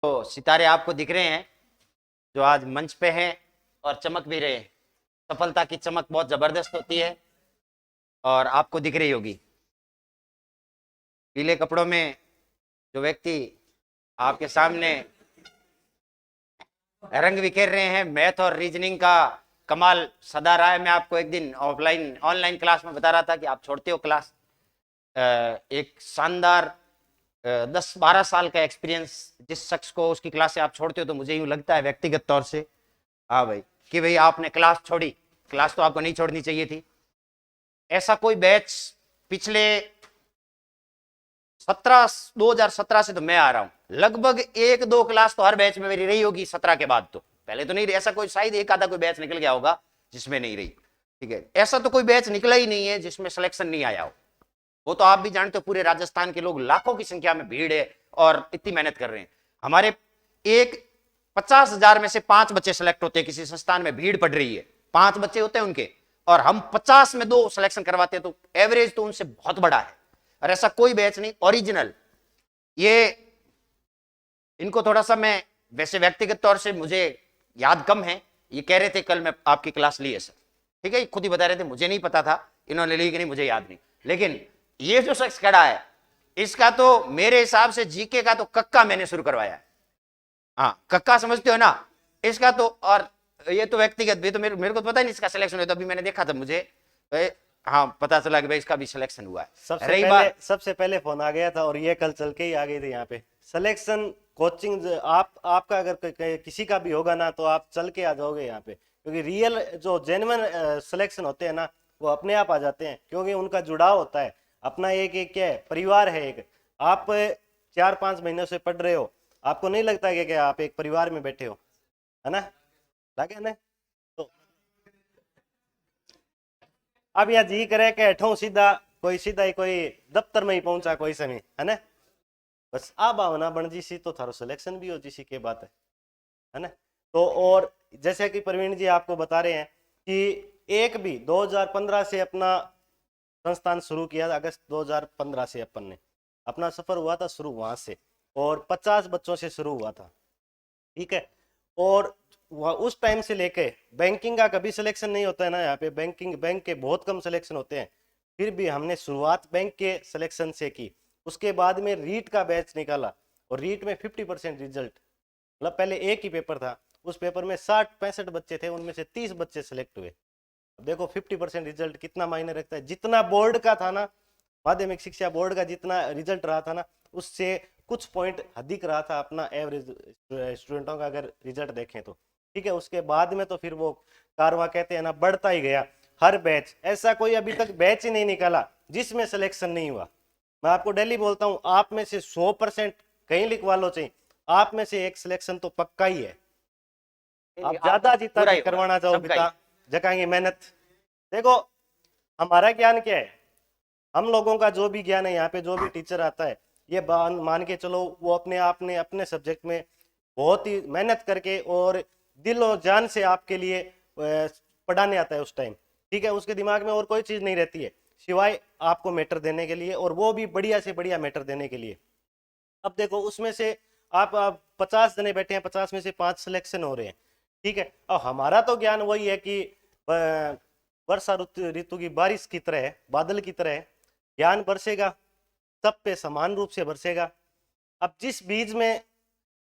तो सितारे आपको दिख रहे हैं जो आज मंच पे हैं और चमक भी रहे हैं। सफलता की चमक बहुत जबरदस्त होती है और आपको दिख रही होगी। पीले कपड़ों में जो व्यक्ति आपके सामने रंग बिखेर रहे हैं, मैथ और रीजनिंग का कमाल सदा रहा है। मैं आपको एक दिन ऑफलाइन ऑनलाइन क्लास में बता रहा था कि आप छोड़ते हो क्लास। एक शानदार 10-12 साल का एक्सपीरियंस जिस शख्स को उसकी क्लास से आप छोड़ते हो, तो मुझे यूं लगता है व्यक्तिगत तौर से, हाँ भाई, कि भाई आपने क्लास छोड़ी। क्लास तो आपको नहीं छोड़नी चाहिए थी। ऐसा कोई बैच पिछले 2017 से तो मैं आ रहा हूं, लगभग 1-2 क्लास तो हर बैच में मेरी रही होगी 17 के बाद। तो पहले तो नहीं रही। ऐसा कोई शायद एक आधा कोई बैच निकल गया होगा जिसमें नहीं रही, ठीक है। ऐसा तो कोई बैच निकला ही नहीं है जिसमें सिलेक्शन नहीं आया हो। वो तो आप भी जानते हो, पूरे राजस्थान के लोग लाखों की संख्या में भीड़ है और इतनी मेहनत कर रहे हैं। हमारे एक 50,000 में से 5 बच्चे सिलेक्ट होते हैं। किसी संस्थान में भीड़ पड़ रही है, 5 बच्चे होते हैं उनके, और हम 50 में 2 सिलेक्शन करवाते हैं, तो एवरेज तो उनसे बहुत बड़ा है। और ऐसा कोई बैच नहीं ओरिजिनल। ये इनको थोड़ा सा, मैं वैसे व्यक्तिगत तौर से मुझे याद कम है। ये कह रहे थे कल मैं आपकी क्लास ली है सर, ठीक है, खुद ही बता रहे थे, मुझे नहीं पता था इन्होंने ली कि नहीं, मुझे याद नहीं। लेकिन ये जो शख्स खड़ा है, इसका तो मेरे हिसाब से जीके का तो कक्का मैंने शुरू करवाया है। हाँ, कक्का समझते हो ना इसका तो। और ये तो व्यक्तिगत भी, तो मेरे को पता नहीं इसका सिलेक्शन हुआ, तो अभी मैंने देखा था मुझे, हाँ पता चला कि भाई इसका भी सिलेक्शन हुआ है। सबसे पहले फोन आ गया था और ये कल चल के ही आ गई थी यहाँ पे सिलेक्शन कोचिंग। आपका अगर किसी का भी होगा ना, तो आप चल के आ जाओगे यहाँ पे, क्योंकि रियल जो जेन्युइन सिलेक्शन होते हैं ना, वो अपने आप आ जाते हैं, क्योंकि उनका जुड़ाव होता है अपना। एक क्या है, परिवार है एक। आप 4-5 महीनों से पढ़ रहे हो, आपको नहीं लगता कि क्या आप एक परिवार में बैठे हो, है ना? लगे ना? तो अब यहाँ जी करे कि हठों सीधा सीधा ही कोई दफ्तर में ही पहुंचा कोई समय, है ना? बस आ भावना बन जी सी तो थारो सिलेक्शन भी हो जी सी के बात है ना? तो और जैसे कि प्रवीण जी आपको बता रहे हैं कि एक भी 2015 से अपना संस्थान शुरू किया, अगस्त 2015 से अपन ने अपना सफर हुआ था शुरू वहां से, और 50 बच्चों से शुरू हुआ था, ठीक है। और उस टाइम से लेके बैंकिंग का कभी सिलेक्शन नहीं होता है ना यहाँ पे, बैंक के बहुत कम सिलेक्शन होते हैं। फिर भी हमने शुरुआत बैंक के सिलेक्शन से की। उसके बाद में रीट का बैच निकाला, और रीट में 50% रिजल्ट, मतलब पहले एक ही पेपर था, उस पेपर में 60-65 बच्चे थे, उनमें से 30 बच्चे सिलेक्ट हुए। अब देखो 50% रिजल्ट कितना मायने रखता है। जितना बोर्ड का था ना, माध्यमिक शिक्षा बोर्ड का जितना रिजल्ट रहा था ना, उससे कुछ पॉइंट अधिक रहा था अपना एवरेज स्टूडेंटों का, अगर रिजल्ट देखें तो, ठीक है। उसके बाद में तो फिर वो कारवा कहते हैं ना, बढ़ता ही गया। हर बैच, ऐसा कोई अभी तक बैच ही नहीं निकाला जिसमें सिलेक्शन नहीं हुआ। मैं आपको डेली बोलता हूं, आप में से 100% कहीं लिखवा लो चाहिए, आप में से एक सिलेक्शन तो पक्का ही है। आप ज्यादा जितना करवाना चाहो बिता जगाएंगे मेहनत। देखो हमारा ज्ञान क्या है, हम लोगों का जो भी ज्ञान है यहाँ पे, जो भी टीचर आता है, ये मान के चलो वो अपने आप ने अपने सब्जेक्ट में बहुत ही मेहनत करके और दिल और जान से आपके लिए पढ़ाने आता है उस टाइम, ठीक है। उसके दिमाग में और कोई चीज नहीं रहती है सिवाय आपको मैटर देने के लिए, और वो भी बढ़िया से बढ़िया मैटर देने के लिए। अब देखो उसमें से आप 50 जने बैठे हैं, 50 में से 5 सिलेक्शन हो रहे हैं, ठीक है। अब हमारा तो ज्ञान वही है कि वर्षा ऋतु की बारिश की तरह है, बादल की तरह है, ज्ञान बरसेगा, सब पे समान रूप से बरसेगा। अब जिस बीज में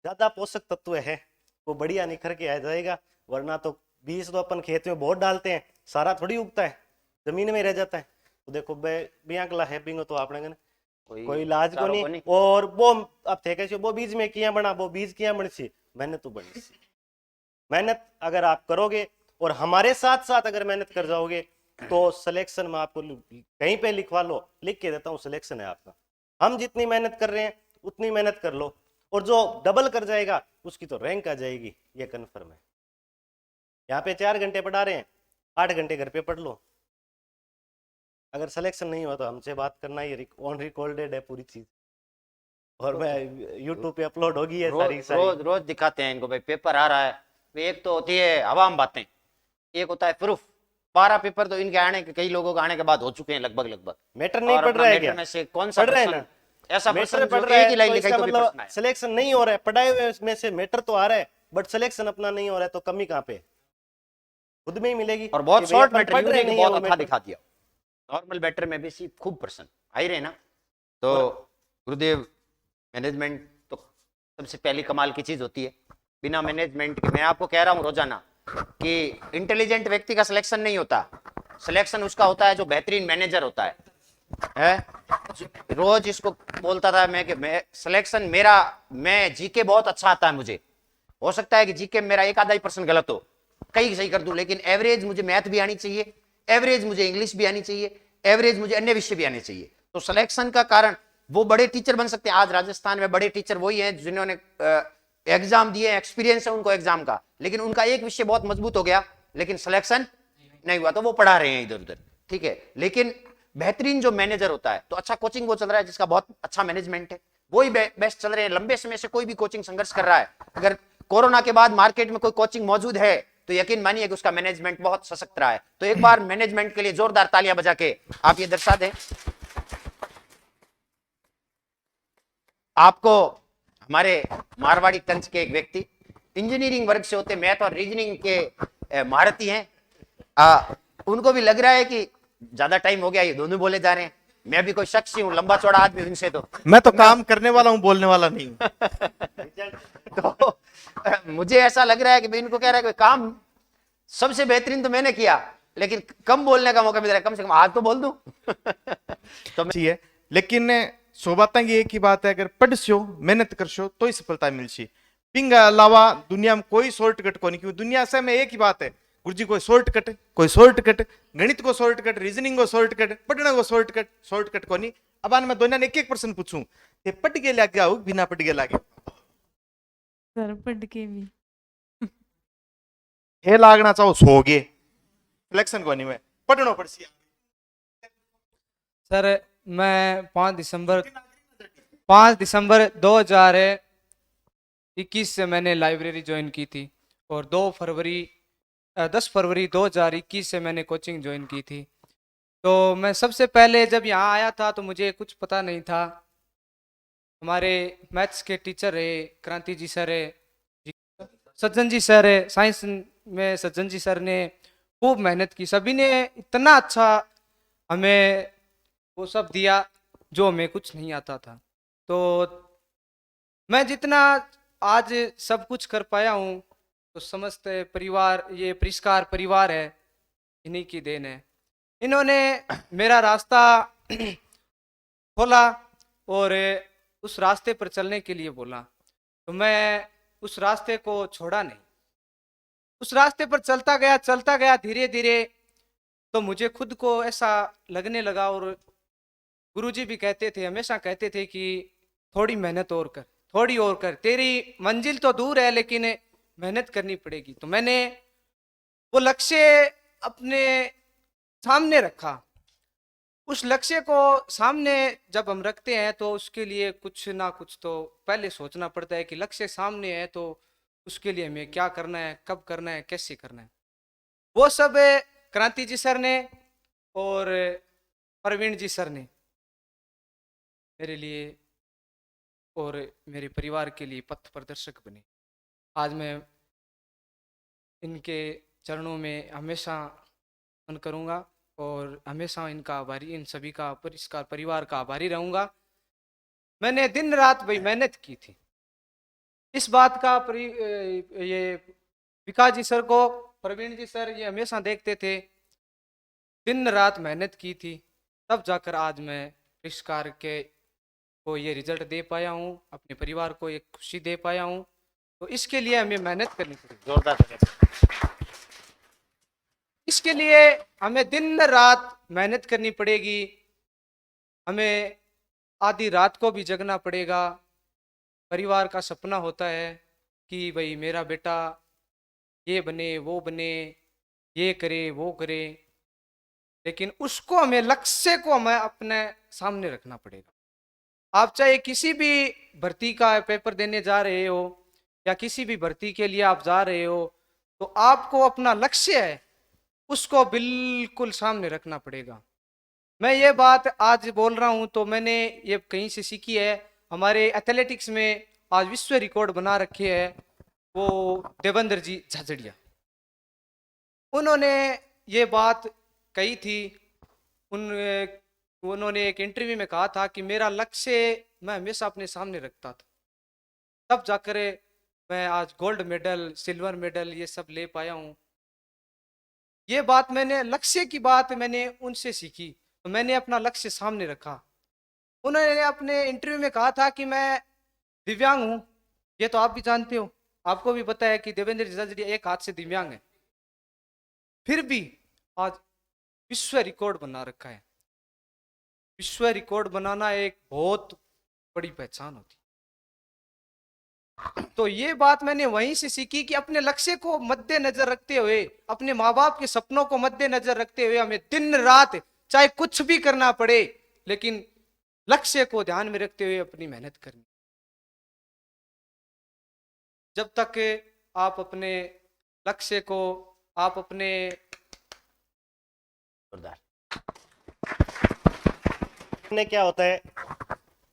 ज्यादा पोषक तत्व है वो बढ़िया निखर के आ जाएगा, वरना तो बीज तो अपन खेत में बहुत डालते हैं, सारा थोड़ी उगता है, जमीन में रह जाता है। तो देखो बियांकला है बिंगो तो आपने कोई इलाज को नहीं। और वो अब थे कैसे वो बीज में किया बना, वो बीज किया बन सी मेहनत तो बनी सी। मेहनत अगर आप करोगे और हमारे साथ साथ अगर मेहनत कर जाओगे, तो सिलेक्शन में आपको कहीं पे लिखवा लो, लिख के देता हूँ सिलेक्शन है आपका। हम जितनी मेहनत कर रहे हैं उतनी मेहनत कर लो, और जो डबल कर जाएगा उसकी तो रैंक आ जाएगी, ये कन्फर्म है। यहाँ पे 4 घंटे पढ़ा रहे हैं, 8 घंटे घर पे पढ़ लो। अगर सिलेक्शन नहीं हुआ तो हमसे बात करना, ये ऑन रिकॉर्डेड है पूरी चीज, और मैं यूट्यूब पे अपलोड होगी है सारी रोज दिखाते हैं इनको भाई पेपर आ रहा है। एक तो होती है आवाम बातें, एक होता है प्रूफ। 12 पेपर तो इनके आने के, कई लोगों के आने के बाद हो चुके हैं लगभग। मैटर नहीं पढ़ रहा है क्या? में से कौन सा पढ़ रहे हैं ना, ऐसा मैटर पर्सन पढ़ जो रहा एक ही है लाइन तो लिखाई इसका तो भी मतलब प्रश्न आया। सिलेक्शन नहीं हो रहा है, पढ़ाए हुए में से मैटर तो आ रहा है बट सिलेक्शन अपना नहीं हो रहा है, तो कमी कहाँ पे? खुद में ही मिलेगी और बहुत कि भैया शॉर्ट अपन मैटर, पढ़ रहे यूनिक नहीं है बहुत वो अच्छा मैटर। दिखा दिया। नॉर्मल मैटर में भी सिर्फ खूब पर्सन आ ही रहे ना। तो और गुरुदेव, मैनेजमेंट तो सबसे पहली कमाल की चीज होती है। बिना मैनेजमेंट के, मैं आपको कह रहा हूं रोजाना कि इंटेलिजेंट व्यक्ति का सिलेक्शन नहीं होता, सिलेक्शन उसका होता है जो बेहतरीन मैनेजर होता है? रोज इसको बोलता था मैं कि मैं सिलेक्शन मेरा, मैं जीके बहुत अच्छा आता है मुझे, हो सकता है कि जीके में मेरा एक आधा ही % गलत हो, कई सही कर दूं, लेकिन एवरेज मुझे मैथ भी आनी चाहिए, एवरेज मुझे इंग्लिश भी आनी चाहिए, एवरेज मुझे अन्य विषय भी आने चाहिए। तो सिलेक्शन का कारण वो बड़े टीचर बन सकते हैं। आज राजस्थान में बड़े टीचर वही हैं जिन्होंने एग्जाम दिए, एक्सपीरियंस है उनको एग्जाम का, लेकिन उनका एक विषय बहुत मजबूत हो गया लेकिन सिलेक्शन नहीं हुआ, तो वो पढ़ा रहे हैं इधर उधर, ठीक है। लेकिन बेहतरीन जो मैनेजर होता है, तो अच्छा कोचिंग वो चल रहा है जिसका बहुत अच्छा मैनेजमेंट है, वही बेस्ट चल रहे हैं। लंबे समय से कोई भी कोचिंग संघर्ष कर रहा है, अगर कोरोना के बाद मार्केट में कोई कोचिंग मौजूद है तो यकीन मानिए कि उसका मैनेजमेंट बहुत सशक्त रहा है। तो एक बार मैनेजमेंट के लिए जोरदार तालियां बजा के आप ये दर्शा दें। आपको हमारे मारवाड़ी तंज के एक व्यक्ति इंजीनियरिंग वर्ग से होते, मैथ और रीजनिंग के महारथी हैं, उनको भी लग रहा है कि ज्यादा टाइम हो गया, ये दोनों बोले जा रहे हैं। मैं भी कोई शख्स ही हूं, लंबा चौड़ा आदमी हूं इनसे, तो मैं तो काम करने वाला हूँ, बोलने वाला नहीं हूँ। तो मुझे ऐसा लग रहा है कि भाई इनको कह रहा है कि काम सबसे बेहतरीन तो मैंने किया, लेकिन कम बोलने का मौका मिल रहा है, कम से कम आज तो बोल दूं। तो चाहिए, लेकिन सो बात की एक ही बात है, अगर पढ़शो मेहनत करशो तो ही सफलता मिलशी। पिंग अलावा दुनिया में कोई शॉर्टकट को नहीं, क्यों दुनिया से में एक ही बात है, गुरुजी कोई शॉर्टकट, गणित को शॉर्टकट, रीजनिंग को शॉर्टकट, पढ़ने को शॉर्टकट को नहीं। अब मैं दोनों ने एक प्रश्न पूछूं, ये पढ़ के लागे आओ बिना पढ़ के लागे? सर पढ़ के भी हे लागना चाहो सोगे, सिलेक्शन को नहीं, मैं पढ़ना पड़सी। सर मैं 5 दिसंबर 2021 से मैंने लाइब्रेरी ज्वाइन की थी और 10 फरवरी 2021 से मैंने कोचिंग ज्वाइन की थी। तो मैं सबसे पहले जब यहाँ आया था तो मुझे कुछ पता नहीं था। हमारे मैथ्स के टीचर रहे, क्रांति जी सर है, सज्जन जी सर है, साइंस में सज्जन जी सर ने खूब मेहनत की, सभी ने इतना अच्छा हमें वो सब दिया जो हमें कुछ नहीं आता था। तो मैं जितना आज सब कुछ कर पाया हूँ तो समस्त परिवार, ये परिष्कार परिवार है, इन्हीं की देन है। इन्होंने मेरा रास्ता खोला और उस रास्ते पर चलने के लिए बोला, तो मैं उस रास्ते को छोड़ा नहीं, उस रास्ते पर चलता गया धीरे धीरे। तो मुझे खुद को ऐसा लगने लगा, और गुरुजी भी कहते थे, हमेशा कहते थे कि थोड़ी मेहनत और कर, थोड़ी और कर, तेरी मंजिल तो दूर है लेकिन मेहनत करनी पड़ेगी। तो मैंने वो लक्ष्य अपने सामने रखा। उस लक्ष्य को सामने जब हम रखते हैं तो उसके लिए कुछ ना कुछ तो पहले सोचना पड़ता है कि लक्ष्य सामने है तो उसके लिए हमें क्या करना है, कब करना है, कैसे करना है। वो सब क्रांति जी सर ने और प्रवीण जी सर ने मेरे लिए और मेरे परिवार के लिए पथ प्रदर्शक बने। आज मैं इनके चरणों में हमेशा मन करूँगा और हमेशा इनका आभारी, इन सभी का परिष्कार परिवार का आभारी रहूँगा। मैंने दिन रात भाई मेहनत की थी इस बात का। ये विकास जी सर को, प्रवीण जी सर, ये हमेशा देखते थे, दिन रात मेहनत की थी, तब जाकर आज मैं परिष्कार के को ये रिजल्ट दे पाया हूँ, अपने परिवार को एक खुशी दे पाया हूँ। तो इसके लिए हमें मेहनत करनी पड़ेगी, जोरदार। इसके लिए हमें दिन रात मेहनत करनी पड़ेगी, हमें आधी रात को भी जगना पड़ेगा। परिवार का सपना होता है कि भाई मेरा बेटा ये बने, वो बने, ये करे, वो करे, लेकिन उसको हमें, लक्ष्य को हमें अपने सामने रखना पड़ेगा। आप चाहे किसी भी भर्ती का पेपर देने जा रहे हो या किसी भी भर्ती के लिए आप जा रहे हो, तो आपको अपना लक्ष्य है उसको बिल्कुल सामने रखना पड़ेगा। मैं ये बात आज बोल रहा हूं तो मैंने ये कहीं से सीखी है। हमारे एथलेटिक्स में आज विश्व रिकॉर्ड बना रखे है वो देवेंद्र जी झाझड़िया। उन्होंने ये बात कही थी। उन उन्होंने एक इंटरव्यू में कहा था कि मेरा लक्ष्य मैं हमेशा अपने सामने रखता था, तब जाकर मैं आज गोल्ड मेडल, सिल्वर मेडल ये सब ले पाया हूं। ये बात मैंने, लक्ष्य की बात मैंने उनसे सीखी, तो मैंने अपना लक्ष्य सामने रखा। उन्होंने अपने इंटरव्यू में कहा था कि मैं दिव्यांग हूं, ये तो आप भी जानते हो, आपको भी पता है कि देवेंद्र झाझड़िया एक हाथ से दिव्यांग है, फिर भी आज विश्व रिकॉर्ड बना रखा है। विश्व रिकॉर्ड बनाना एक बहुत बड़ी पहचान होती है। तो ये बात मैंने वहीं से सीखी कि अपने लक्ष्य को मद्देनजर रखते हुए, अपने माँ बाप के सपनों को मद्देनजर रखते हुए हमें दिन रात चाहे कुछ भी करना पड़े, लेकिन लक्ष्य को ध्यान में रखते हुए अपनी मेहनत करनी। जब तक आप अपने लक्ष्य को, आप अपने जोरदार। ने क्या होता है,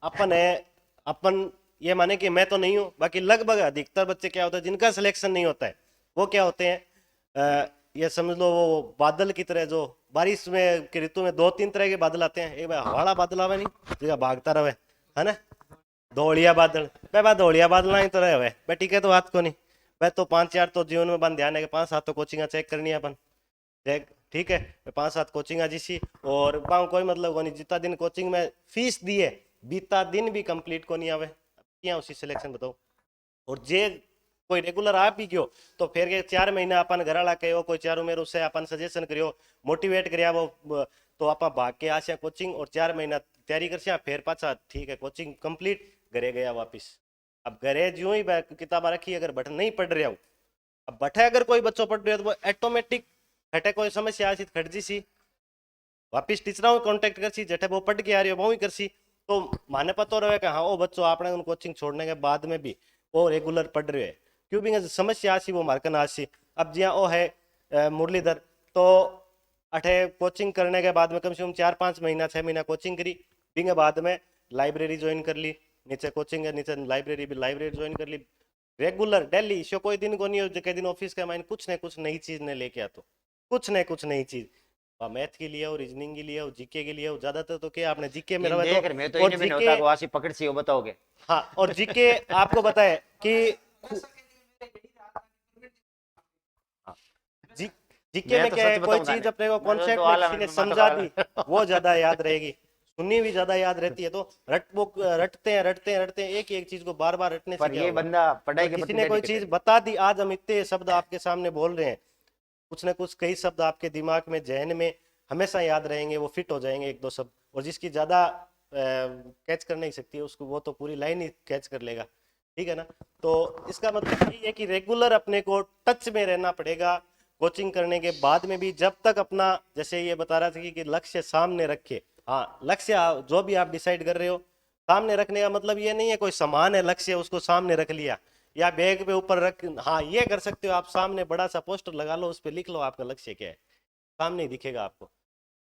अपन है, अपन ये माने कि मैं तो नहीं हूं, बाकी लगभग अधिकतर बच्चे क्या होता है जिनका सिलेक्शन नहीं होता है, वो क्या होते हैं, ये समझ लो वो बादल की तरह, जो बारिश में की ऋतु में 2-3 तरह के बादल आते हैं। एक बार हवाड़ा बादल आवे नहीं जो भागता रहे, है ना, धोलिया बादल। भाई धोलिया बादल ही तो रहे हुए भाई, ठीक है, तो बात को नहीं भाई, तो 5-4 तो जीवन में बन ध्यान है कि 5-7 तो कोचिंग चेक करनी है अपन, देख ठीक है, 5-7 कोचिंग जिसी और पाऊँ कोई मतलब को नहीं, जितना दिन कोचिंग में फीस दी है बीता दिन भी कंप्लीट को नहीं आवे, क्या उसी सिलेक्शन बताओ। और जे कोई रेगुलर आप भी गयो तो फिर के 4 महीना अपन घर वाला कहो, कोई चारों मेरे उससे अपन सजेशन करियो, मोटिवेट करिया वो, तो आप भाग के आशा कोचिंग और 4 महीना तैयारी कर, फिर पाछा ठीक है कोचिंग कंप्लीट, घरे गया वापिस। अब घरे जो ही किताबा रखी, अगर बट नहीं पढ़ रहा हूँ, अब बटे अगर कोई बच्चों पढ़ रहा है तो वो ऑटोमेटिक खटे कोई समस्या आसी खट जी सी, वापिस टीचर कॉन्टेक्ट कर सी, जटे वो पढ़ के आ रही हो वो ही कर सी, तो माने पता रहे कि हाँ वो बच्चों आपने उन कोचिंग छोड़ने के बाद में भी वो रेगुलर पढ़ रहे हैं, क्यों भी समस्या आसी वो मार्कन आसी। अब जिया वो है मुरलीधर, तो अठे कोचिंग करने के बाद में कम से कम 4-5 महीना 6 महीना कोचिंग करी, बिंगे बाद में लाइब्रेरी ज्वाइन कर ली, नीचे कोचिंग है नीचे लाइब्रेरी भी, लाइब्रेरी ज्वाइन कर ली रेगुलर डेली। इसको कोई दिन को नहीं हो जो दिन ऑफिस के माइन कुछ न कुछ नई चीज ने लेके आतो, कुछ न कुछ नई चीज, मैथ के लिए हो, रीजनिंग के लिए हो, जीके के लिए हो, ज्यादातर तो क्या आपने जीके में रहे देख रहे, मैं तो और इन्हें भी नहीं जीके, होता को आसी पकड़ सी हो, बताओगे। हाँ, और जीके आपको बताए कि जीके मैं में तो क्या है, सच कोई बताऊं चीज ना, अपने को मैं तो कॉन्सेप्ट में आला किसी ने में समझा माथा दी वो ज्यादा याद रहेगी, सुननी भी ज्यादा याद रहती है। तो रटते हैं रटते हैं रटते हैं, एक ही एक चीज को बार बार रटने से पर क्या ये होगा। बंदा पढ़ाई और के किसी प्रति ने कोई डेडिकेटेड चीज है। बता दी, आज हम इतने शब्द आपके सामने बोल रहे हैं, कुछ ना कुछ कई शब्द आपके दिमाग में जहन में हमेशा याद रहेंगे, वो फिट हो जाएंगे 1-2 शब्द, और जिसकी ज्यादा कैच कर नहीं सकती है उसको वो तो पूरी लाइन ही कैच कर लेगा, ठीक है ना। तो इसका मतलब यही है कि रेगुलर अपने को टच में रहना पड़ेगा कोचिंग करने के बाद में भी, जब तक अपना, जैसे ये बता रहा था कि लक्ष्य सामने रखे। हाँ, लक्ष्य जो भी आप डिसाइड कर रहे हो सामने रखने का मतलब ये नहीं है कोई सामान है लक्ष्य उसको सामने रख लिया, या बैग पे ऊपर रख, हाँ ये कर सकते हो आप, सामने बड़ा सा पोस्टर लगा लो, उस पर लिख लो आपका लक्ष्य क्या है, सामने ही दिखेगा आपको।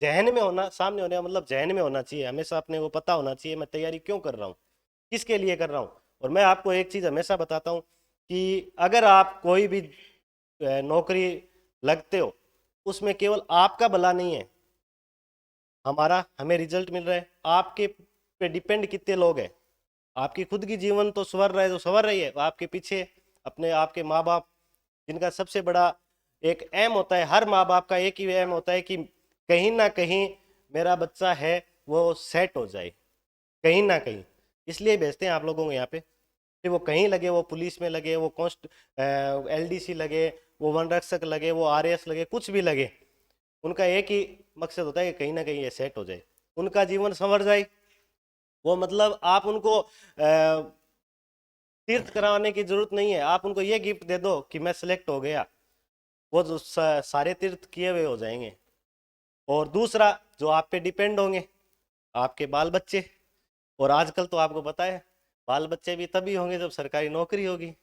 जहन में होना, सामने होने का मतलब जहन में होना चाहिए, हमेशा अपने को पता होना चाहिए मैं तैयारी क्यों कर रहा हूँ, किसके लिए कर रहा हूँ। और मैं आपको एक चीज हमेशा बताता हूँ कि अगर आप कोई भी नौकरी लगते हो, उसमें केवल आपका भला नहीं है, हमारा हमें रिजल्ट मिल रहा है, आपके पे डिपेंड कितने लोग हैं। आपकी खुद की जीवन तो संवर रहे तो संवर रही है, आपके पीछे अपने आपके माँ बाप, जिनका सबसे बड़ा एक एम होता है, हर माँ बाप का एक ही एम होता है कि कहीं ना कहीं मेरा बच्चा है वो सेट हो जाए, कहीं ना कहीं, इसलिए भेजते हैं आप लोगों को यहाँ पे, फिर वो कहीं लगे, वो पुलिस में लगे, वो LDC लगे, वो वन रक्षक लगे, वो RAS लगे, कुछ भी लगे, उनका एक ही मकसद होता है कि कहीं ना कहीं ये सेट हो जाए, उनका जीवन संवर जाए। वो मतलब आप उनको तीर्थ कराने की जरूरत नहीं है, आप उनको ये गिफ्ट दे दो कि मैं सिलेक्ट हो गया, वो जो सारे तीर्थ किए हुए हो जाएंगे। और दूसरा जो आप पे डिपेंड होंगे आपके बाल बच्चे, और आजकल तो आपको पता है बाल बच्चे भी तभी होंगे जब सरकारी नौकरी होगी,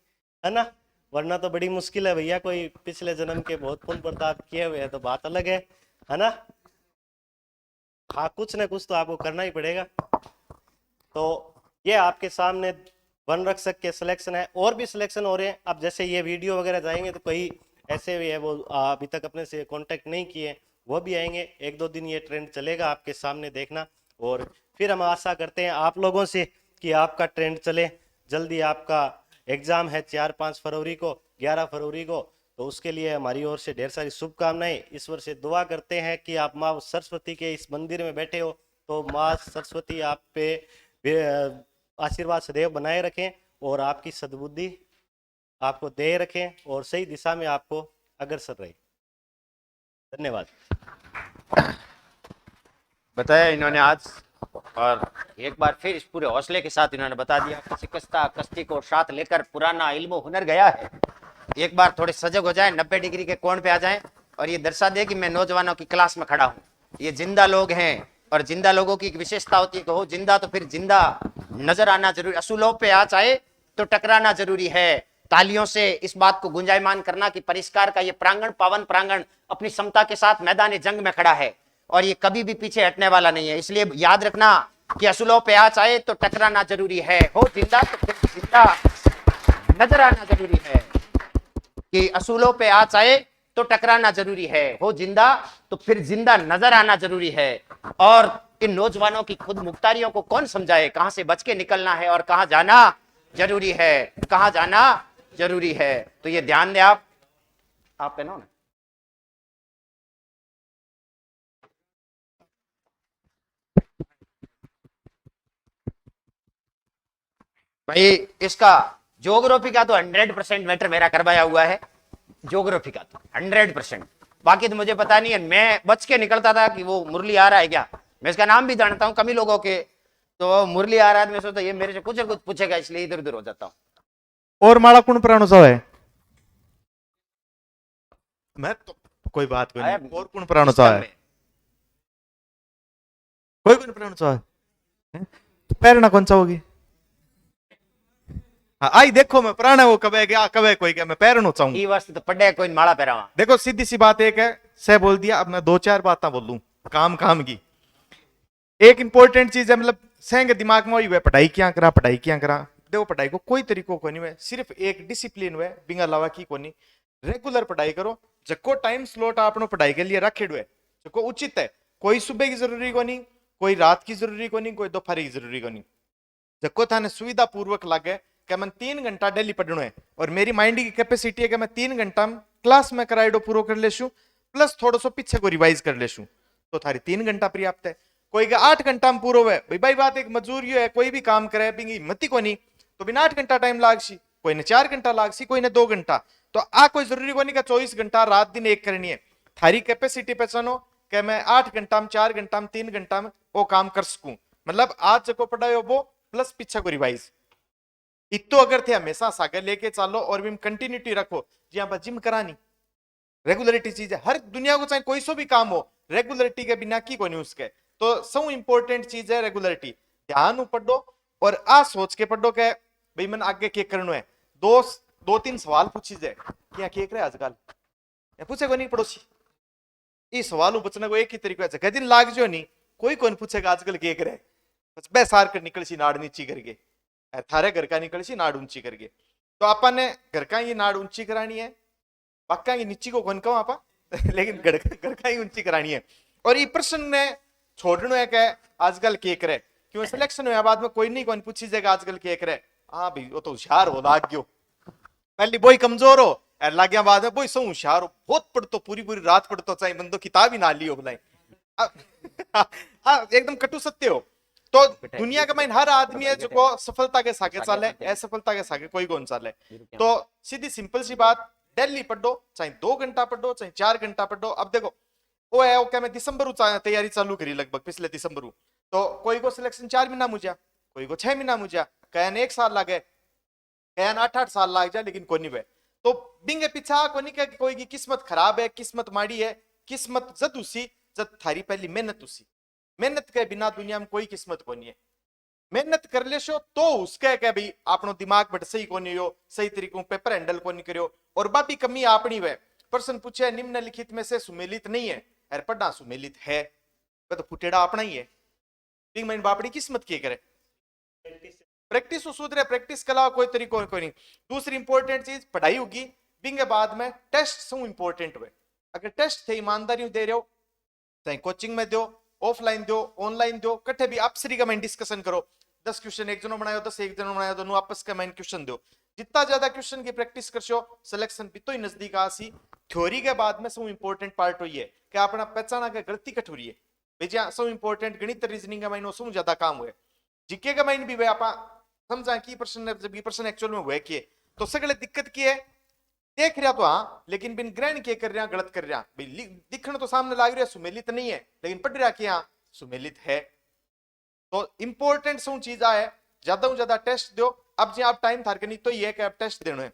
है ना, वरना तो बड़ी मुश्किल है भैया, कोई पिछले जन्म के बहुत पुण्य प्रताप किए हुए हैं तो बात अलग है ना। हाँ, कुछ ना कुछ तो आपको करना ही पड़ेगा। तो ये आपके सामने वन रक्षक के सिलेक्शन है, और भी सिलेक्शन हो रहे हैं। अब जैसे ये वीडियो वगैरह जाएंगे तो कई ऐसे भी है वो अभी तक अपने से कांटेक्ट नहीं किए, वो भी आएंगे। एक दो दिन ये ट्रेंड चलेगा आपके सामने, देखना। और फिर हम आशा करते हैं आप लोगों से कि आपका ट्रेंड चले। जल्दी आपका एग्जाम है 4-5 फरवरी को, 11 फरवरी को, तो उसके लिए हमारी ओर से ढेर सारी शुभकामनाएं। ईश्वर से दुआ करते हैं कि आप माँ सरस्वती के इस मंदिर में बैठे हो तो माँ सरस्वती आप पे आशीर्वाद सदैव बनाए रखें और आपकी सद्बुद्धि आपको दे रखें और सही दिशा में आपको अग्रसर रहे। धन्यवाद। बताया इन्होंने आज, और एक बार फिर इस पूरे हौसले के साथ इन्होंने बता दिया कि शिकस्ता कश्ती को साथ लेकर पुराना इल्म हुनर गया है। एक बार थोड़े सजग हो जाएं, 90 डिग्री के कोण पे आ जाएं और ये दर्शा दे कि मैं नौजवानों की क्लास में खड़ा हूं। ये जिंदा लोग हैं और जिंदा लोगों की एक विशेषता होती है कि हो जिंदा तो फिर जिंदा नजर आना जरूरी, असूलों पे आ चाहे तो टकराना जरूरी है। तालियों से इस बात को गुंजायमान करना कि परिष्कार का ये प्रांगण, पावन प्रांगण अपनी समता के साथ मैदान जंग में खड़ा है और ये कभी भी पीछे हटने वाला नहीं है। इसलिए याद रखना कि असूलों पे आ चाहे तो टकराना जरूरी है, हो जिंदा तो फिर जिंदा नजर आना जरूरी है। कि असूलों पे आ चाहे तो टकराना जरूरी है, हो जिंदा तो फिर जिंदा नजर आना जरूरी है। और इन नौजवानों की खुद मुख्तारियों को कौन समझाए, कहां से बच के निकलना है और कहां जाना जरूरी है, कहां जाना जरूरी है। तो ये ध्यान दें। आप पहनो ना। भाई इसका ज्योग्राफी का तो 100% मैटर मेरा करवाया हुआ है, ज्योग्राफी का तो 100%। बाकी तो मुझे पता नहीं है, मैं बच के निकलता था कि वो मुरली आ रहा है क्या, मैं इसका नाम भी जानता हूँ कमी लोगों के, तो मुरली आ रहा है मैं सोचता ये मेरे से कुछ ना कुछ पूछेगा, इसलिए इधर उधर हो जाता हूँ। और माड़ा कुण प्राणो है मैं तो कोई बात कोई नहीं। और कुण प्राणो है कोई कुण प्राणो है तो पैरना कौन सा होगी। हाँ आई देखो मैं प्राण है वो कब है क्या कब है कोई क्या मैं पैरना चाहूंगा। ये वस्तु तो पढ़े कोई माड़ा पैरावा। देखो सीधी सी बात एक है, सह बोल दिया। अब मैं 2-4 बातें बोल लूं काम काम की। एक इंपॉर्टेंट चीज है, मतलब सह दिमाग में वही हुआ पढ़ाई क्या करा पढ़ाई क्या करा। देखो पढ़ाई को कोई तरीको को नहीं है, सिर्फ एक डिसिप्लिन हुआ बिंगा अलावा की को नहीं। रेगुलर पढ़ाई करो, जको टाइम स्लॉट आपने पढ़ाई के लिए रखे हुए जको उचित है। कोई सुबह की जरूरी को नहीं, कोई रात की जरूरी को नहीं, कोई दोपहर की जरूरी को नहीं। जको थाने सुविधा पूर्वक लगे कि मैं 3 घंटा डेली पढ़ना है और मेरी माइंड की कैपेसिटी है कि मैं 3 घंटा क्लास में कराइडो पूरा कर लेशू प्लस थोड़ा सो पीछे को रिवाइज कर लेशू, तो थारी 3 घंटा पर्याप्त है। कोई का 8 घंटा में पूरा हुआ भाई बात एक मजदूरी है, कोई भी काम करे बिंगी हिम्मती को नहीं तो बिना 8 घंटा टाइम लागसी, कोई ने 4 घंटा लागसी, कोई ने 2 घंटा। तो आ कोई जरूरी को नहीं का 24 घंटा रात दिन एक करनी है। थारी कैपेसिटी पहचानो कि मैं 8 घंटा में 4 घंटा में 3 घंटा में वो काम कर सकूं, मतलब आज जको पढ़ायो वो प्लस पीछे को रिवाइज। इतो अगर थे हमेशा सागर लेके चलो और भी कंटिन्यूटी रखो। जी हाँ जिम करानी रेगुलरिटी चीज है, हर दुनिया को चाहे कोई सो भी काम हो रेगुलरिटी के बिना की कोई नहीं उसके। तो सब इंपॉर्टेंट चीज है रेगुलरिटी। ध्यान पढ़ो और आ सोच के पढ़ो के भाई मन आगे के करना है। 2-3 सवाल पूछी जाए क्या के करे आजकल पूछे को नहीं पड़ोसी, इस सवाल बचने को एक ही तरीका है दिन लाग जो नहीं कोई कौन पूछेगा आजकल के करे, बस बेसार कर निकल सी नाड़ नीची करके थारे घर का निकल सी नाड़ ऊंची करके। तो आपा ने घर का ये नाड़ ऊंची करानी है, पक्का ये नीची को कौन कहूं आपा लेकिन घर का ही ऊंची करानी है। और ये प्रश्न ने छोड़ना है कि आजकल के करे क्यों सिलेक्शन हुआ बाद में कोई नहीं कौन पूछी जाएगा आजकल के करे। हाँ भाई वो तो होशियार हो लाग गयो, पहले बोई कमजोर हो और लाग गया बाद में बोई सो होशियार हो, बहुत पढ़तो पूरी रात पढ़तो चाहे बंदो किताब ही ना लियो बुलाई। एकदम कटु सत्य हो। तो दुनिया का माइन हर आदमी है जो को सफलता के सागे चाले, असफलता के सागे कोई कौन चाले। तो सीधी सिंपल सी बात, डेली पढ़ो, चाहे 2 घंटा पढ़ो चाहे 4 घंटा पढ़ो। अब देखो वो है क्या मैं दिसंबर तैयारी चालू करी लगभग पिछले दिसंबर, तो कोई को सिलेक्शन 4 महीना मुझा, कोई को 6 महीना मुझा, कहन 1 साल लगे, कहन 8-8 साल लाग जाए, लेकिन कोई नहीं वे। तो बिंगे पीछा कोई नहीं कोई की किस्मत खराब है, किस्मत माड़ी है, किस्मत जद उसी जद थारी पहली मेहनत उसी। मेहनत के बिना दुनिया में कोई किस्मत को नहीं है। मेहनत कर ले शो तो उसके क्या भाई आपनो दिमाग बट सही को नहीं हो, सही तरीकों पेपर हैंडल को नहीं करियो। और बाकी कमी आपनी वे प्रश्न पूछे निम्नलिखित में से सुमेलित नहीं है, अरे पढ़ना सुमेलित है। वह तो फुटेड़ा अपना ही है। बिंग मैंने बापड़ी किस्मत की करे प्रैक्टिस तो सूद रहे, प्रैक्टिस के अलावा कोई तरीको कोई नहीं। दूसरी इंपॉर्टेंट चीज पढ़ाई होगी, बिंग के बाद में टेस्ट सो इंपॉर्टेंट हुए। अगर टेस्ट थे ईमानदारी दे रहे हो, चाहे कोचिंग में दो, ऑफलाइन दो, ऑनलाइन दो, कट्ठे भी आपसरी का माइंड डिस्कशन करो। 10 क्वेश्चन एक जनो बनायो, 10 एक जनो बनायो, दोनों आपस का माइंड क्वेश्चन दो। जितना ज्यादा क्वेश्चन की प्रैक्टिस करशो सिलेक्शन भी तो ही नजदीक आसी। थ्योरी के बाद में सब इंपॉर्टेंट पार्ट हुई है कि अपना पहचाना के गलती कट हो रही है भैया। सब इंपॉर्टेंट गणित रीजनिंग का माइंड सब ज्यादा काम हुए। जीके का माइंड भी वे आप समझा की प्रश्न जब ये प्रश्न एक्चुअल में हुए किए तो सगले दिक्कत की है देख रहा तो हाँ, लेकिन बिन ग्रहण के कर रहा गलत कर रहा भाई। दिखने तो सामने लाग रहा सुमेलित नहीं है, लेकिन पढ़ रहा कि हाँ सुमेलित है। तो इंपॉर्टेंट सो चीज है, ज्यादा ज्यादा टेस्ट दो। अब जी आप टाइम थार करनी तो ये कि आप टेस्ट देना है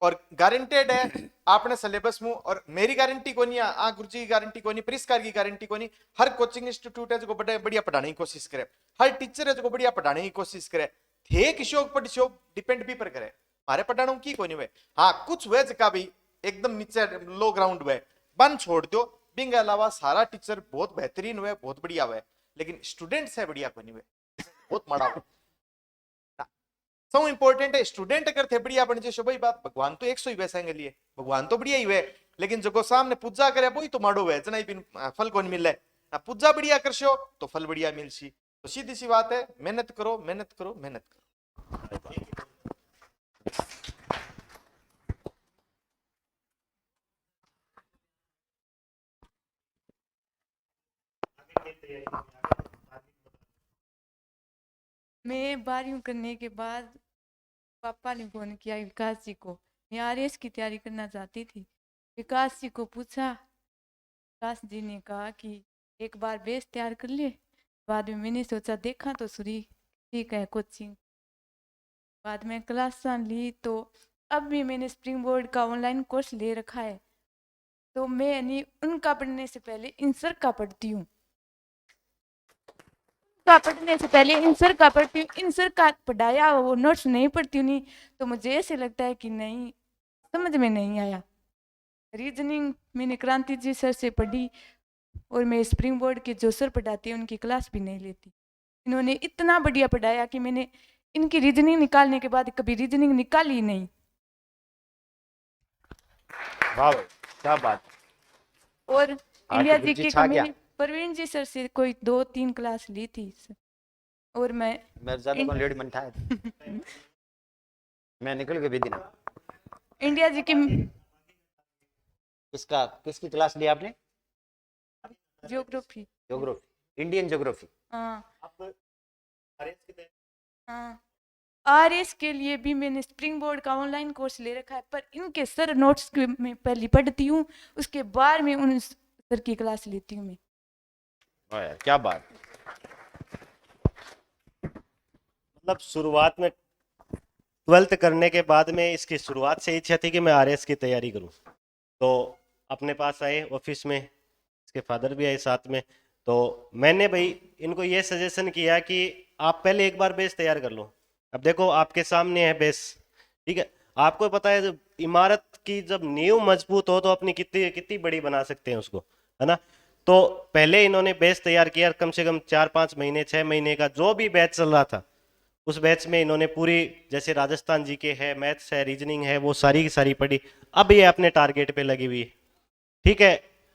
और गारंटेड है आपने सिलेबस में। और मेरी गारंटी को नहीं, आ गुरुजी की गारंटी को नहीं, परिष्कार की गारंटी को नहीं। हर कोचिंग इंस्टीट्यूट है जो बढ़िया पढ़ाने की कोशिश करे, हर टीचर है जो बढ़िया पढ़ाने की कोशिश करे। थे किसी पढ़ डिपेंड भी पर करे, हमारे पढ़ाने की कोई नहीं हुए। हाँ कुछ वे जगह भी एकदम नीचे लो ग्राउंड हुए बन छोड़ दो। बिंग अलावा सारा टीचर बहुत बेहतरीन हुए, बहुत बढ़िया हुए, लेकिन स्टूडेंट्स है बढ़िया को नहीं हुए, बहुत माड़ा हुए। सब इंपॉर्टेंट है स्टूडेंट अगर थे बढ़िया बन जैसे भाई बात भगवान तो 100 ही वैसे लिए भगवान तो बढ़िया ही हुए, लेकिन जो सामने पूजा करे वही तो माड़ो हुए जना बिन फल को नहीं मिले ना। पूजा बढ़िया करशो तो फल बढ़िया मिलसी। तो सीधी सी बात है, मेहनत करो मेहनत करो मेहनत करो। मैं 12वीं करने के बाद पापा ने फोन किया विकास जी को, मैं आरएस की तैयारी करना चाहती थी। विकास जी को पूछा, विकास जी ने कहा कि एक बार बेस तैयार कर ले। बाद में मैंने सोचा देखा तो सुरी ठीक है कोचिंग। बाद में क्लास ली तो अब भी मैंने स्प्रिंग बोर्ड का ऑनलाइन कोर्स ले रखा है। तो मैं नहीं उनका पढ़ने से पहले इंसर का पढ़ती हूँ, का पढ़ने से पहले इंसर का पढ़ती हूँ। इंसर का पढ़ाया वो नोट्स नहीं पढ़ती हूँ, नहीं तो मुझे ऐसे लगता है कि नहीं समझ में नहीं आया। रीजनिंग मैंने क्रांति जी सर से पढ़ी और मैं स्प्रिंग बोर्ड के जो सर पढ़ाते हैं उनकी क्लास भी नहीं लेती। इन्होंने इतना बढ़िया पढ़ाया कि मैंने इनकी रीजनिंग निकालने के बाद कभी रीजनिंग निकाली नहीं। वाह क्या बात। और इंडिया जी की छा गया। मैंने प्रवीण जी सर से कोई 2-3 क्लास ली थी और मैं ज्यादा कौन लेडी मन था मैं निकल गया बेदिना। इंडिया जी की किसकी क्लास ली आपने? ज्योग्राफी। Geography, Indian geography. हाँ हाँ। आरएस के लिए भी मैंने स्प्रिंग बोर्ड का ऑनलाइन कोर्स ले रखा है, पर इनके सर नोट्स में पहले पढ़ती हूँ, उसके बाद में उन सर की क्लास लेती हूँ मैं। क्या बात। मतलब शुरुआत में 12th करने के बाद में इसकी शुरुआत से इच्छा थी कि मैं आरएस की तैयारी करूं। तो अपने पास आए ऑफिस में, इसके फादर भी आए साथ में। तो मैंने भाई इनको ये सजेशन किया कि आप पहले एक बार बेस तैयार कर लो। अब देखो आपके सामने है बेस, ठीक है। आपको पता है जब इमारत की जब नींव मजबूत हो तो अपनी कितनी कितनी बड़ी बना सकते हैं उसको, है ना। तो पहले इन्होंने बेस तैयार किया, कम से कम 4-5 महीने 6 महीने का जो भी बैच चल रहा था उस बैच में इन्होंने पूरी, जैसे राजस्थान जीके है, मैथ्स है, रीजनिंग है, वो सारी की सारी पढ़ी। अब ये अपने टारगेट पे लगी हुई है, ठीक है।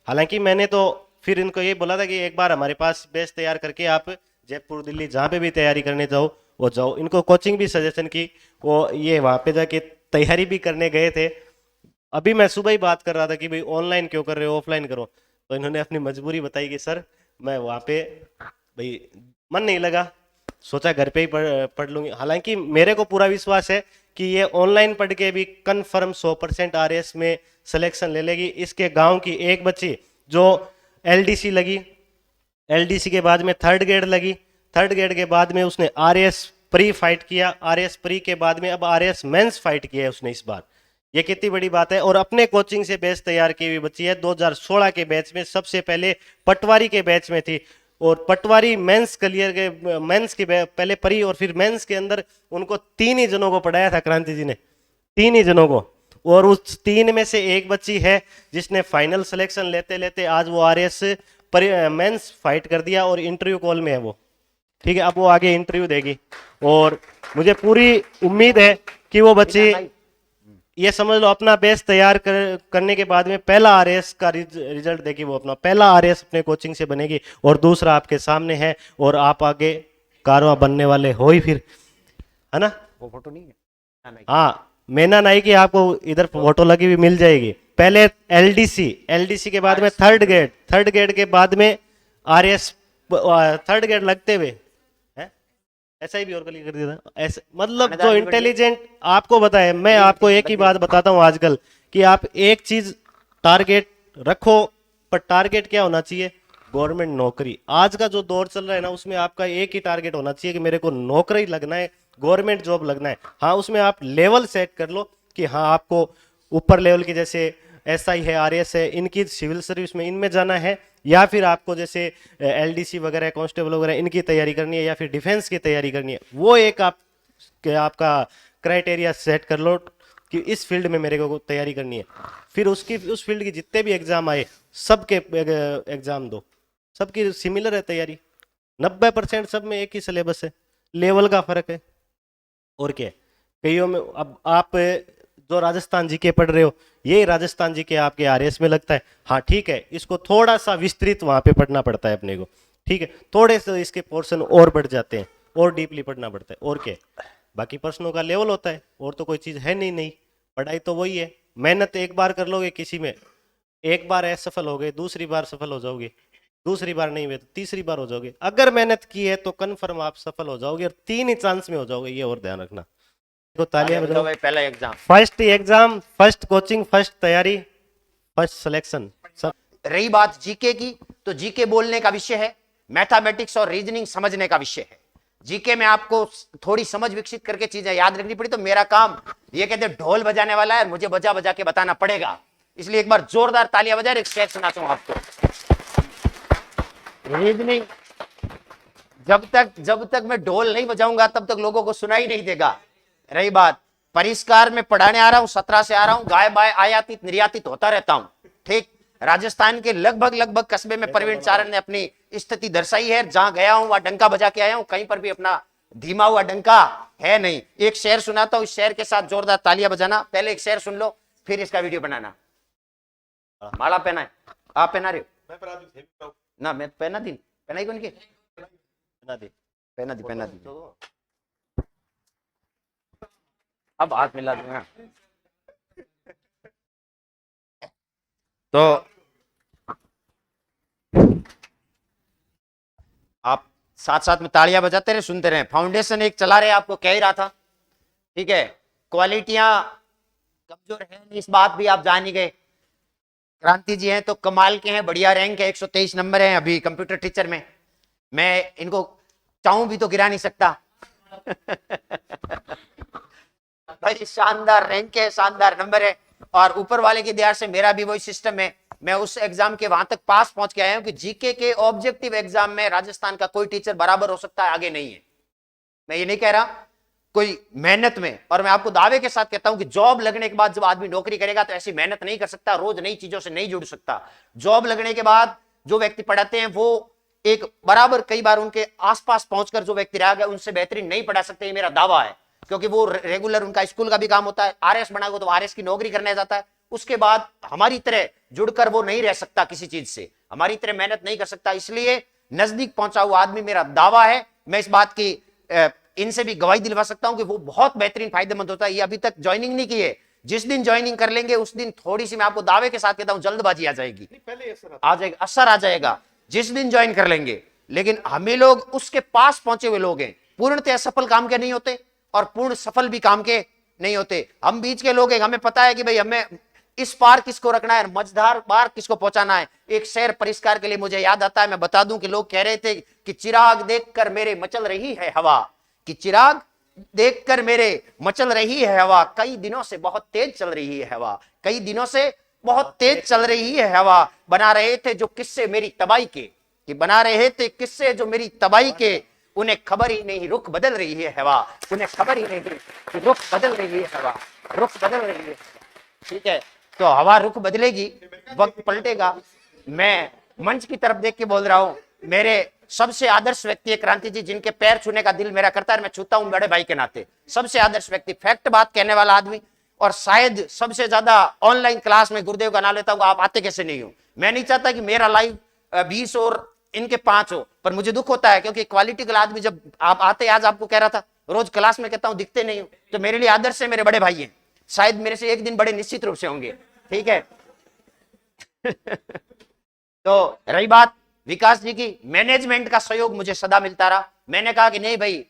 हालांकि मैंने तो फिर इनको ये बोला था कि एक बार हमारे पास बेस तैयार करके आप जयपुर दिल्ली जहाँ पे भी तैयारी करने जाओ वो जाओ। इनको कोचिंग भी सजेशन की, वो ये वहाँ पे जाके तैयारी भी करने गए थे। अभी मैं सुबह ही बात कर रहा था कि भाई ऑनलाइन क्यों कर रहे हो, ऑफलाइन करो। तो इन्होंने अपनी मजबूरी बताई कि सर मैं वहाँ पे भाई मन नहीं लगा, सोचा घर पे ही पढ़ लूंगी। हालांकि मेरे को पूरा विश्वास है कि ये ऑनलाइन पढ़ के भी कन्फर्म 100% आरएस में सिलेक्शन ले लेगी। इसके गांव की एक बच्ची जो एलडीसी लगी, एलडीसी के बाद में 3rd ग्रेड लगी, 3rd ग्रेड के बाद में उसने आरएस प्री फाइट किया, आरएस प्री के बाद में अब आरएस मेंस फाइट किया है उसने इस बार। ये कितनी बड़ी बात है। और अपने कोचिंग से बैच तैयार की हुई बच्ची है। 2016 के बैच में सबसे पहले पटवारी के बैच में थी और पटवारी मेंस क्लियर के मेंस के पहले परी और फिर मेंस के अंदर उनको 3 ही जनों को पढ़ाया था क्रांति जी ने, 3 ही जनों को। और उस 3 में से एक बच्ची है जिसने फाइनल सिलेक्शन लेते लेते आज वो आरएस मेंस फाइट कर दिया और इंटरव्यू कॉल में है वो, ठीक है। अब वो आगे इंटरव्यू देगी और मुझे पूरी उम्मीद है कि वो बच्ची, ये समझ लो, अपना बेस तैयार करने के बाद में पहला आरएएस का रिजल्ट देगी, वो अपना पहला आरएएस अपने कोचिंग से बनेगी और दूसरा आपके सामने है और आप आगे कारवां बनने वाले हो ही फिर, है ना। वो फोटो नहीं है। हाँ, मैना नाई की आपको इधर फोटो लगी हुई मिल जाएगी। पहले एलडीसी के बाद में थर्ड ग्रेड के बाद में आरएएस, थर्ड ग्रेड लगते हुए है, ऐसा ही भी और कर दिया था ऐसे। मतलब जो इंटेलिजेंट आपको बताए, मैं आपको एक ही बात बताता हूँ आजकल कि आप एक चीज टारगेट रखो, पर टारगेट क्या होना चाहिए, गवर्नमेंट नौकरी। आज का जो दौर चल रहा है ना, उसमें आपका एक ही टारगेट होना चाहिए कि मेरे को नौकरी लगना है, गवर्नमेंट जॉब लगना है। हाँ, उसमें आप लेवल सेट कर लो कि हाँ आपको ऊपर लेवल की, जैसे एसआई है, आरएएस है, इनकी सिविल सर्विस में इनमें जाना है, या फिर आपको जैसे एलडीसी वगैरह, कांस्टेबल वगैरह इनकी तैयारी करनी है, या फिर डिफेंस की तैयारी करनी है। वो एक आपका क्राइटेरिया सेट कर लो कि इस फील्ड में मेरे को तैयारी करनी है। फिर उस फील्ड के जितने भी एग्जाम आए सबके एग्जाम दो, सबकी सिमिलर है तैयारी, 90% सब में एक ही सिलेबस है, लेवल का फर्क है और क्या है। कईयों में अब आप जो राजस्थान जीके पढ़ रहे हो, ये राजस्थान जीके आपके आरएएस में लगता है, हाँ ठीक है, इसको थोड़ा सा विस्तृत वहां पे पढ़ना पड़ता है अपने को, ठीक है, थोड़े से इसके पोर्शन और बढ़ जाते हैं और डीपली पढ़ना पड़ता है और क्या है। बाकी प्रश्नों का लेवल होता है और तो कोई चीज है नहीं, पढ़ाई तो वही है। मेहनत एक बार कर लोगे किसी में, एक बार असफल हो गए, दूसरी बार सफल हो जाओगे, दूसरी बार नहीं हुए तो तीसरी बार हो जाओगे। अगर मेहनत की है तो कन्फर्म आप सफल हो जाओगे और 3 ही चांस में हो जाओगे, ये और ध्यान रखना। तो तालियां बजाओ। पहला exam, first exam, first coaching, first तैयारी, फर्स्ट सिलेक्शन सब। रही बात जीके की, तो जीके बोलने का विषय है, मैथमेटिक्स और रीजनिंग समझने का विषय है। जीके में आपको थोड़ी समझ विकसित करके चीजें याद रखनी पड़ी। तो मेरा काम, ये कहते हैं ढोल बजाने वाला है, मुझे बजा बजा के बताना पड़ेगा, इसलिए एक बार जोरदार तालियां बजाए, एक शेर सुनाता हूं आपको। रीजनिंग, जब तक मैं ढोल नहीं बजाऊंगा तब तक लोगों को सुनाई नहीं देगा। रही बात परिष्कार में पढ़ाने आ रहा हूं, 17 से आ रहा हूं, गाय बाय आयातित निर्यातित होता रहता हूं, ठीक। राजस्थान के लगभग कस्बे में प्रवीण चारण ने अपनी स्थिति दर्शाई है, जहां गया हूं वहां डंका बजा के आया हूं, कहीं पर भी अपना धीमा हुआ डंका है नहीं। एक शेर सुनाता हूं, इस शेर के साथ जोरदार तालियां बजाना। पहले एक शेर सुन लो, फिर इसका वीडियो बनाना। माला पहना है, आप पहना रहे हो ना, मैं पहना दी, पहनाई कौन की, पहना दी। अब हाथ मिला दूंगा। तो आप साथ साथ में तालियां बजाते रहे, सुनते रहे। फाउंडेशन एक चला रहे, आपको कह ही रहा था, ठीक है। क्वालिटियां कमजोर है इस बात भी आप जान ही गए। क्रांति जी हैं तो कमाल के हैं, बढ़िया रैंक है, 123 नंबर है अभी कंप्यूटर टीचर में। मैं इनको चाहूं भी तो गिरा नहीं सकता। भाई शानदार रैंक है, शानदार नंबर है, और ऊपर वाले की दया से मेरा भी वही सिस्टम है। मैं उस एग्जाम के वहां तक पास पहुंच के आया हूं कि जीके के ऑब्जेक्टिव एग्जाम में राजस्थान का कोई टीचर बराबर हो सकता है, आगे नहीं है। मैं ये नहीं कह रहा, कोई मेहनत में, और मैं आपको दावे के साथ कहता हूं कि जॉब लगने के बाद जब आदमी नौकरी करेगा तो ऐसी मेहनत नहीं कर सकता, रोज नई चीजों से नहीं जुड़ सकता। जॉब लगने के बाद जो व्यक्ति पढ़ाते हैं वो एक बराबर, कई बार उनके आसपास पहुंचकर जो व्यक्ति रह गया उनसे बेहतरीन नहीं पढ़ा सकते, ये मेरा दावा है। क्योंकि वो रेगुलर उनका स्कूल का भी काम होता है, आरएस बना हो तो आरएस की नौकरी करने जाता है, उसके बाद हमारी तरह जुड़कर वो नहीं रह सकता किसी चीज से, हमारी तरह मेहनत नहीं कर सकता। इसलिए नजदीक पहुंचा हुआ आदमी, मेरा दावा है, मैं इस बात की इनसे भी गवाही दिलवा सकता हूं कि वो बहुत बेहतरीन फायदेमंद होता है। ये अभी तक ज्वाइनिंग नहीं की है, जिस दिन ज्वाइनिंग कर लेंगे उस दिन थोड़ी सी, मैं आपको दावे के साथ कहता हूं, जल्दबाजी आ जाएगी, आ जाएगा, असर आ जाएगा जिस दिन ज्वाइन कर लेंगे। लेकिन हमें लोग उसके पास पहुंचे हुए लोग हैं, पूर्णतः सफल काम के नहीं होते और पूर्ण सफल भी काम के नहीं होते। हम बीच के लोग हैं, हमें पता है कि भाई हमें इस पार किसको रखना है, मझधार पार किसको पहुंचाना है। एक शेर परिष्कार के लिए मुझे याद आता है, मैं बता दूं कि लोग कह रहे थे कि चिराग देखकर मेरे मचल रही है हवा, कि चिराग देखकर मेरे मचल रही है हवा, कई दिनों से बहुत तेज चल रही है हवा, कई दिनों से बहुत तेज चल रही है हवा। बना रहे थे जो किस्से मेरी तबाही के, कि बना रहे थे किस्से जो मेरी तबाही के, उन्हें खबर ही नहीं रुख बदल रही है हवा, उन्हें खबर ही नहीं कि रुख बदल रही है हवा, रुख बदल रही है। ठीक है, तो हवा रुख बदलेगी, वक्त पलटेगा। मैं मंच की तरफ देख के बोल रहा हूं, मेरे सबसे आदर्श व्यक्ति है क्रांति जी, जिनके पैर छूने का दिल मेरा करता है, मैं छूता हूं बड़े भाई के नाते। सबसे आदर्श व्यक्ति, फैक्ट बात कहने वाला आदमी, और शायद सबसे ज्यादा ऑनलाइन क्लास में गुरुदेव का नाम लेता हूं। आप आते कैसे नहीं हो? मैं नहीं चाहता कि मेरा लाइव 20 और इनके 5 हो, पर मुझे दुख होता है क्योंकि क्वालिटी का आदमी जब आप आते, आज आपको कह रहा था रोज क्लास में कहता हूं दिखते नहीं हो, तो मेरे लिए आदर्श है, मेरे बड़े भाई हैं, शायद मेरे से एक दिन बड़े निश्चित रूप से होंगे, ठीक है। तो रही बात विकास जी की, मैनेजमेंट का सहयोग मुझे सदा मिलता रहा। मैंने कहा कि नहीं भाई,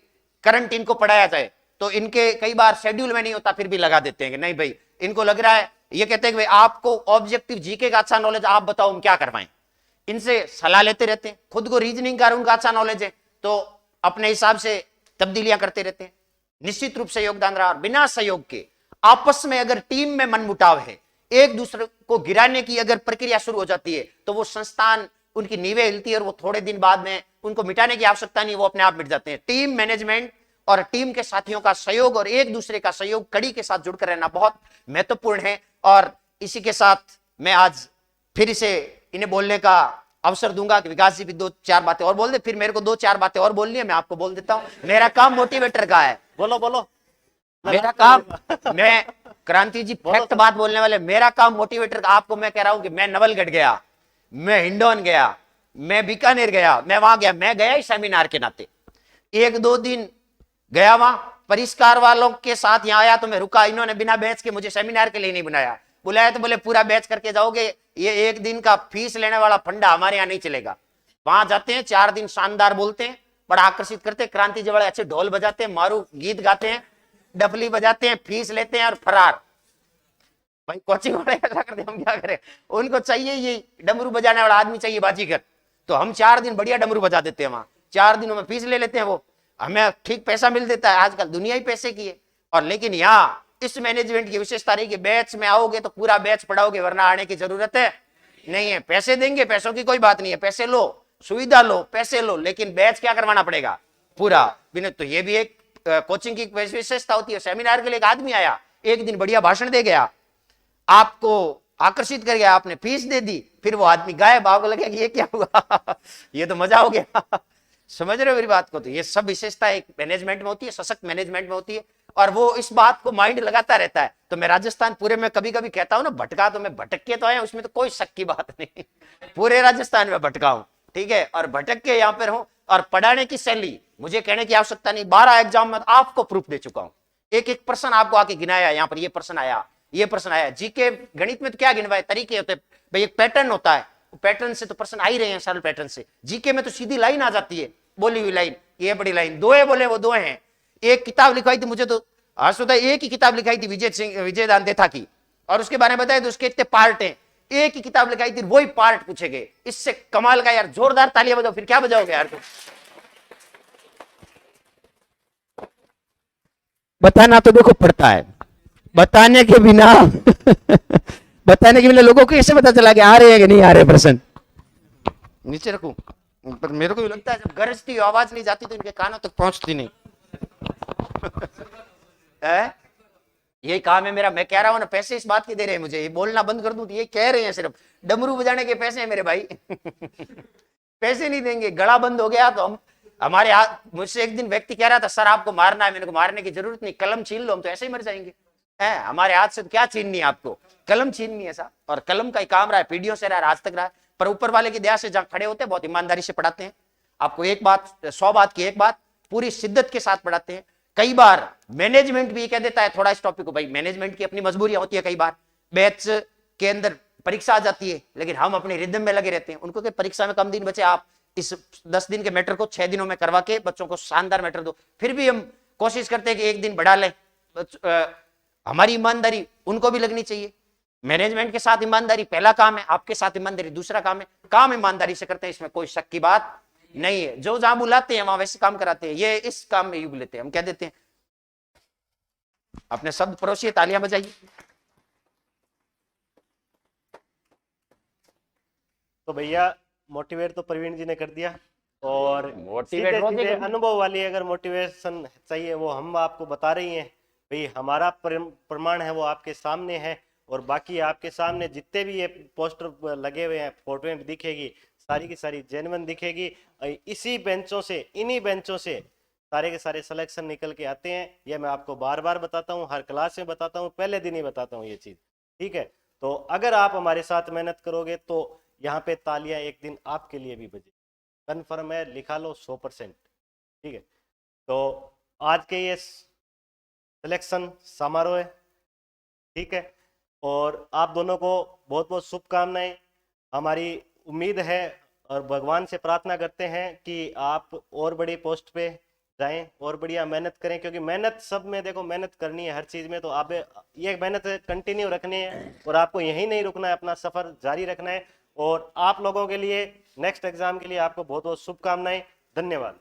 करंट इनको पढ़ाया जाए, तो इनके कई बार शेड्यूल में नहीं होता, फिर भी लगा देते हैं कि नहीं भाई इनको लग रहा है, ये कहते हैं कि भाई आपको ऑब्जेक्टिव जीके का अच्छा नॉलेज, आप बताओ हम क्या करवाएं। इनसे सलाह लेते रहते हैं, खुद को रीजनिंग का उनका अच्छा नॉलेज है, तो अपने हिसाब से तब्दीलियां करते रहते हैं। निश्चित रूप से योगदान रहा। बिना सहयोग के, आपस में अगर टीम में मनमुटाव है, एक दूसरे को गिराने की अगर प्रक्रिया शुरू हो जाती है, तो वो संस्थान, उनकी नींवें हिलती है और वो थोड़े दिन बाद में उनको मिटाने की आवश्यकता नहीं, वो अपने आप मिट जाते हैं। टीम मैनेजमेंट और टीम के साथियों का सहयोग और एक दूसरे का सहयोग, कड़ी के साथ जुड़कर रहना बहुत महत्वपूर्ण है। और इसी के साथ मैं आज फिर इसे इन्हें बोलने का अवसर दूंगा कि विकास जी भी 2-4 बातें और बोल दे, फिर मेरे को 2-4 बातें और बोलनी है, मैं आपको बोल देता हूं। मेरा काम मोटिवेटर का है। बोलो बोलो। मेरा काम, मैं क्रांति जी फैक्ट बात बोलने वाले, मेरा काम मोटिवेटर का। आपको मैं कह रहा हूं कि मैं नवलगढ़ गया, मैं हिंडौन गया, मैं बीकानेर गया, मैं वहां गया, मैं गया ही सेमिनार के नाते। 1-2 दिन गया वहां, परिष्कार वालों के साथ यहां आया तो मैं रुका। इन्होंने बिना बैच के मुझे सेमिनार के लिए नहीं बुलाया, बुलाया तो बोले पूरा बैच करके जाओगे, ये 1 दिन का फीस लेने वाला फंडा हमारे यहाँ नहीं चलेगा। वहां जाते हैं, 4 दिन शानदार बोलते हैं, बड़ा आकर्षित करते हैं। क्रांति जी बड़े अच्छे ढोल बजाते हैं, मारू गीत गाते हैं, डफली बजाते हैं, फीस लेते हैं और फरार। भाई कोचिंग वाले ऐसा करते, हम क्या करें? उनको चाहिए ये डमरू बजाने वाला आदमी चाहिए, बाजीगर। तो हम 4 दिन बढ़िया डमरू बजा देते हैं वहां, 4 दिनों में फीस ले लेते हैं, वो हमें ठीक पैसा मिल देता है। आजकल दुनिया ही पैसे की है। और लेकिन यहाँ इस मैनेजमेंट की विशेषता रही कि बैच में आओगे तो पूरा बैच पढ़ाओगे, वरना आने की जरूरत है नहीं है। पैसे देंगे, पैसों की कोई बात नहीं है, पैसे लो, सुविधा लो, पैसे लो, लेकिन बैच क्या करवाना पड़ेगा पूरा। बिना तो ये भी एक कोचिंग की विशेषता होती है। सेमिनार के लिए एक आदमी आया, 1 दिन बढ़िया भाषण दे गया, आपको आकर्षित कर गया, आपने फीस दे दी, फिर वो आदमी गायब। आपको लगे कि ये क्या हुआ? ये तो मजा हो गया। समझ रहे हो मेरी बात को? तो ये सब विशेषता एक मैनेजमेंट में होती है, सशक्त मैनेजमेंट में होती है, और वो इस बात को माइंड लगाता रहता है। तो मैं राजस्थान पूरे में कभी कभी कहता हूं ना भटका, तो मैं भटक के तो आया, उसमें तो कोई शक की बात नहीं। पूरे राजस्थान में भटका हूं, ठीक है, और भटक के यहाँ पर हूं। और पढ़ाने की शैली मुझे कहने की आवश्यकता नहीं, 12 एग्जाम में आपको प्रूफ दे चुका हूं। एक प्रश्न आपको आके गिनाया, यहाँ पर ये प्रश्न आया, ये प्रश्न आया। जीके गणित में तो क्या गिनवाए, तरीके होते भाई, एक पैटर्न होता है, पैटर्न से तो प्रश्न आ ही रहे हैं, सरल पैटर्न से। जीके में तो सीधी लाइन आ जाती है, बोली हुई लाइन, ये बड़ी लाइन, 2 है बोले वो 2 हैं। एक किताब लिखवाई थी मुझे, तो हर्ष होता है, एक ही किताब लिखाई थी विजयदान देथा की, और उसके बारे में बताया तो उसके इतने पार्ट हैं। एक ही किताब लिखाई थी, वही पार्ट पूछे गए। इससे कमाल का यार, जोरदार तालियां बजाओ। फिर क्या बजाओगे यार? बताना तो देखो पड़ता है, बताने के बिना बताने के बिना लोगों को कैसे पता चला कि आ रहे हैं कि नहीं आ रहे प्रश्न? नीचे रखूं, पर मेरे को भी लगता है जब गरजती आवाज नहीं जाती तो इनके कानों तक पहुंचती नहीं। है? यही काम है मेरा। मैं कह रहा हूं ना, पैसे इस बात के दे रहे हैं मुझे, ये बोलना बंद कर दूं तो ये कह रहे हैं सिर्फ डमरू बजाने के पैसे हैं मेरे भाई। पैसे नहीं देंगे, गला बंद हो गया तो हम हमारे हाथ। मुझसे एक दिन व्यक्ति कह रहा था, सर आपको मारना है। मैंने को मारने की जरूरत नहीं, कलम छीन लो, हम तो ऐसे ही मर जाएंगे। है हमारे हाथ से तो क्या छीननी है आपको, कलम छीननी है साहब। और कलम का ही काम रहा है, पीढ़ियों से रहा है, आज तक रहा है। पर ऊपर वाले की दया से जहां खड़े होते हैं, बहुत ईमानदारी से पढ़ाते हैं आपको। एक बात, 100 बात की एक बात, पूरी शिद्दत के साथ पढ़ाते हैं। कई बार मैनेजमेंट भी कह देता है थोड़ा इस टॉपिक को, भाई मैनेजमेंट की अपनी मजबूरियां होती है। कई बार बैच के अंदर परीक्षा आ जाती है, लेकिन हम अपने रिदम में लगे रहते हैं। उनको कि परीक्षा में कम दिन बचे, आप इस 10 दिन के मैटर को 6 दिनों में करवा के बच्चों को शानदार मैटर दो। फिर भी हम कोशिश करते हैं कि 1 दिन बढ़ा लें। हमारी ईमानदारी उनको भी लगनी चाहिए। मैनेजमेंट के साथ ईमानदारी पहला काम है, आपके साथ ईमानदारी दूसरा काम है। काम ईमानदारी से करते हैं, इसमें कोई शक की बात नहीं है। जो जहां बुलाते हैं वहां वैसे काम कराते हैं। ये इस काम में युग लेते हैं, हम कह देते हैं। अपने शब्द परोसिए, तालियां बजाइए। तो भैया मोटिवेट तो प्रवीण जी ने कर दिया, और मोटिवेट सीधे अनुभव वाली अगर मोटिवेशन चाहिए वो हम आपको बता रही हैं। भाई हमारा प्रमाण है वो आपके सामने है, और बाकी आपके सामने जितने भी ये पोस्टर लगे हुए हैं, फोटोएं भी दिखेगी, सारी की सारी जेन्युइन दिखेगी। इसी बेंचों से, इन्हीं बेंचों से सारे के सारे सिलेक्शन निकल के आते हैं। ये मैं आपको बार बार बताता हूँ, हर क्लास में बताता हूँ, पहले दिन ही बताता हूँ ये चीज़, ठीक है। तो अगर आप हमारे साथ मेहनत करोगे तो यहाँ पे तालियां एक दिन आपके लिए भी बजेगी, कन्फर्म है, लिखा लो 100%, ठीक है। तो आज के ये सिलेक्शन समारोह है, ठीक है, और आप दोनों को बहुत बहुत शुभकामनाएं। हमारी उम्मीद है और भगवान से प्रार्थना करते हैं कि आप और बड़ी पोस्ट पे जाएं और बढ़िया मेहनत करें, क्योंकि मेहनत सब में, देखो मेहनत करनी है हर चीज़ में, तो आप ये मेहनत कंटिन्यू रखनी है और आपको यहीं नहीं रुकना है, अपना सफ़र जारी रखना है। और आप लोगों के लिए नेक्स्ट एग्जाम के लिए आपको बहुत बहुत शुभकामनाएं। धन्यवाद।